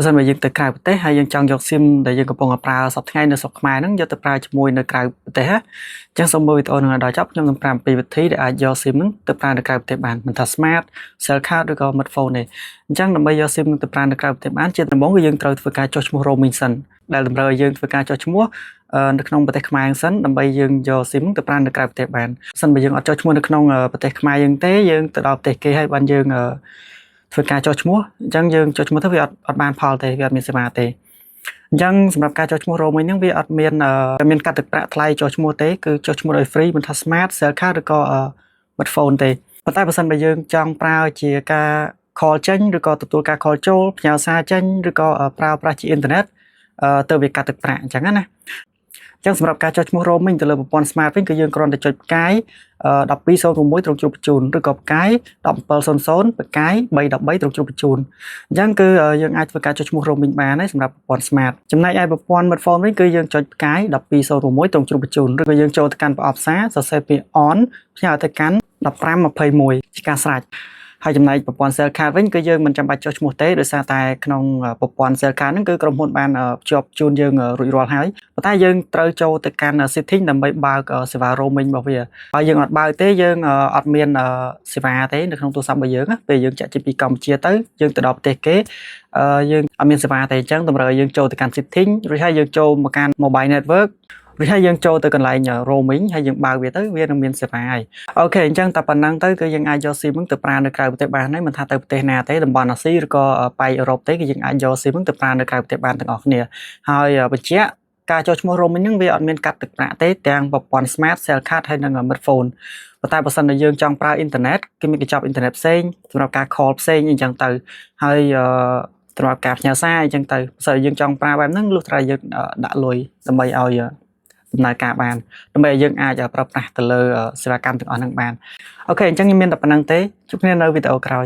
Sao màយើងទៅក្រៅប្រទេសហើយយើងចង់យក SIM ដែលយើងកំពុងប្រើសប្តាហ៍ថ្ងៃនៅស្រុកខ្មែរហ្នឹងយកទៅប្រើជាមួយនៅក្រៅប្រទេសណាអញ្ចឹងសូមមើលវីដេអូនឹងឲ្យដល់ចប់ខ្ញុំនឹងប្រាប់ពីវិធីដែលអាចយក SIM ហ្នឹងទៅប្រើនៅក្រៅប្រទេសបានមិនថា Smart Cell Card ឬក៏ Smartphone ទេអញ្ចឹងដើម្បីយក SIM ទៅប្រើនៅក្រៅប្រទេសបានជាដំបូងគឺយើងត្រូវធ្វើការចុះឈ្មោះ roaming សិនដែលតម្រូវឲ្យយើងធ្វើការចុះឈ្មោះនៅក្នុងប្រទេសខ្មែរសិនដើម្បីយើងយក SIM ទៅប្រើនៅក្រៅប្រទេសបានសិនបើយើងអត់ចុះឈ្មោះនៅក្នុងប្រទេសខ្មែរយើងទេយើងទៅដល់ប្រទេសគេហើយបានយើងធ្វើការចុះឈ្មោះអញ្ចឹងយើងចុះឈ្មោះទៅវាអត់បានផលទេវាអត់មានសេវាទេអញ្ចឹងសម្រាប់ការចុះឈ្មោះ roaming ហ្នឹងវាអត់មានកាត់ទឹកប្រាក់ថ្លៃចុះឈ្មោះទេគឺចុះឈ្មោះដោយ free មិនថា Smart Cell Card ឬក៏ Smartphone ទេប៉ុន្តែបើសិនបើយើងចង់ប្រើជាការ call ចេញឬក៏ទទួលការ call ចូលផ្ញើសារចេញឬក៏ប្រើប្រាស់ជាអ៊ីនធឺណិតទៅវាកាត់ទឹកប្រាក់អញ្ចឹងណាអញ្ចឹងសម្រាប់ការចុះឈ្មោះ roaming ទៅលើប្រព័ន្ធ smart វិញគឺយើងគ្រាន់តែចុចផ្កាយ1206ត្រង់ជ្រុងបញ្ជូនឬក៏ផ្កាយ1700ផ្កាយ313ត្រង់ជ្រុងបញ្ជូនអញ្ចឹងគឺយើងអាចធ្វើការចុះឈ្មោះ roaming បានហើយសម្រាប់ប្រព័ន្ធ smart ចំណែកឯប្រព័ន្ធ smartphone វិញគឺយើងចុចផ្កាយ1206ត្រង់ជ្រុងបញ្ជូនឬក៏យើងចូលទៅកាន់ប្រអប់សារសរសេរពាក្យ on ផ្ញើទៅកាន់1521ជាការស្រេចហើយចំណែកប្រព័ន្ធ cell card វិញគឺយើងមិនចាំបាច់ចុះឈ្មោះទេដោយសារតែក្នុងប្រព័ន្ធ cell card ហ្នឹងគឺក្រុមហ៊ុនបានភ្ជាប់ជូនយើងរួចរាល់ហើយប៉ុន្តែយើងត្រូវចូលទៅកាន់ setting ដើម្បីបើកសេវា roaming របស់វាហើយយើងអត់បើកទេយើងអត់មានសេវាទេនៅក្នុងទូរស័ព្ទរបស់យើងពេលយើងចាក់ចេញពីកម្ពុជាទៅយើងទៅដល់ប្រទេសគេយើងអត់មានសេវាទេអញ្ចឹងតម្រូវឲ្យយើងចូលទៅកាន់ setting រួចហើយយើងចូលមកកាន់ mobile networkរួចហើយយើងចូលទៅកន្លែង roaming ហើយយើងបើកវាទៅវានឹងមានសេវាហើយអូខេអញ្ចឹងតែប៉ុណ្្នឹងទៅគឺយើងអាចយក SIM ហ្នឹងទៅប្រើនៅក្រៅប្រទេសបានហើយមិនថាទៅប្រទេសណាទេតំបន់អាស៊ីឬក៏ប៉ែកអឺរ៉ុបទេគឺយើងអាចយក SIM ហ្នឹងទៅប្រើនៅក្រៅប្រទេសបានទាំងអស់គ្នាហើយបញ្ជាក់ការចុះឈ្មោះ roaming ហ្នឹងវាអត់មានកាត់ទឹកប្រាក់ទេទាំងប្រព័ន្ធ smart cell card ហើយនិង smartphone ប៉ុន្តែបើសិនជាយើងចង់ប្រើអ៊ីនធឺណិតគេមានកញ្ចប់អ៊ីនធឺណិតផ្សេងសម្រាប់ការ call ផ្សេងអីចឹងទៅហើយសម្រាប់ការផ្ញើសារអីចឹងទៅបើសិនយើងចង់ប្រើបែបហ្នឹងលុះត្រាយើងដាក់លុយដើម្បីឲ្យដំណើរការបានដើម្បីឲ្យយើងអាចប្រើប្រាស់ទៅលើសេវាកម្មទាំងអស់ហ្នឹងបានអូខេអញ្ចឹងខ្ញុំមានតែប៉ុណ្្នឹងទេជួបគ្នានៅវីដេអូក្រោយ